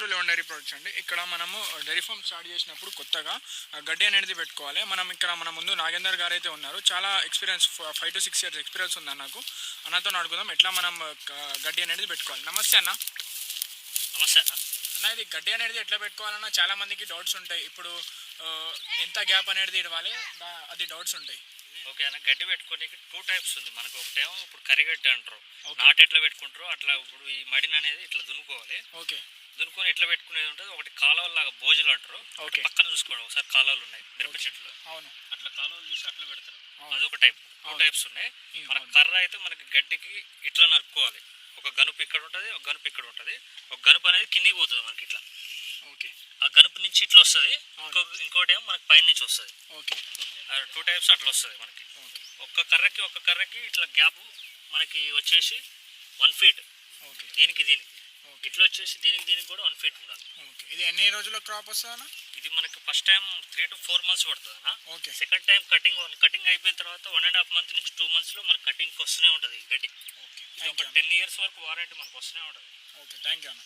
To eleven dairy products అండి. ఇక్కడ మనము డైరీ ఫామ్ స్టార్ట్ చేసినప్పుడు కొత్తగా గడ్డి అనేది పెట్టుకోవాలి. మనం ఇక్కడ మన ముందు నాగేందర్ గారు అయితే ఉన్నారు. చాలా ఎక్స్పీరియన్స్ 5 to 6 years ఎక్స్పీరియన్స్ ఉంది అన్నకు. అన్నతో అడుగుదాం ఎట్లా మనం గడ్డి అనేది పెట్టుకోవాలి. నమస్తే అన్న. నమస్తే అన్న. అన్న ఇది గడ్డి అనేది ఎట్లా పెట్టుకోవాలన్నా చాలా మందికి డౌట్స్ ఉంటాయి. ఇప్పుడు ఎంత గ్యాప్ అనేది ఇవ్వాలి అది డౌట్స్ ఉంటాయి. ఓకే అన్న, గడ్డి పెట్టుకోనికి 2 టైప్స్ ఉంది మనకు. ఒకటేమో ఇప్పుడు కరిగడ్డి అంటారు, నాటు ఎట్లా పెట్టుకుంటారు అట్లా. ఇప్పుడు ఈ మడిని అనేది ఇట్లా దున్నుకోవాలి. ఓకే, దున్నుకొని ఎట్లా పెట్టుకునేది ఉంటుంది. ఒకటి కాలువలాగా బోజులు అంటారు. ఓకే, పక్కన చూసుకోండి ఒకసారి కాలువలు ఉన్నాయి మిరప చెట్లు. అవును, అట్లా కాలువలు తీసి అట్లా పెడతారు. అదొక టైప్. 2 టైప్స్ ఉన్నాయి. మన కర్ర అయితే మనకి గడ్డికి ఇట్లా నరుక్కోవాలి. ఒక గనుపు ఇక్కడ ఉంటుంది, ఒక గనుపు ఇక్కడ ఉంటుంది. ఒక గనుపు అనేది కిందికి పోతుంది మనకి ఇట్లా. ఓకే, ఆ గనుపు నుంచి ఇట్లా వస్తుంది. ఇంకోటి ఏమో మనకి పైన నుంచి వస్తుంది. ఓకే, 2 టైప్స్ అట్లా వస్తుంది మనకి. ఒక్క కర్రకి ఇట్లా గ్యాప్ మనకి వచ్చేసి 1 feet. ఓకే, దీనికి ఇట్లా వచ్చేసి దీనికి కూడా 1 feet ఉండాలి. ఓకే, ఇది ఎన్ని రోజుల్లో క్రాప్ వస్తుందన్నా? ఇది మనకి ఫస్ట్ టైం 3 to 4 months పడుతుంది అన్న. ఓకే, సెకండ్ టైం కటింగ్ అయిపోయిన తర్వాత 1.5 month నుంచి 2 months లో మనకి కటింగ్కి వస్తూనే ఉంటుంది ఈ గడ్డి. ఓకే, ఒక 10 years వరకు వారంటీ మనకు వస్తూనే ఉంటుంది. ఓకే, థ్యాంక్ యూ అన్న.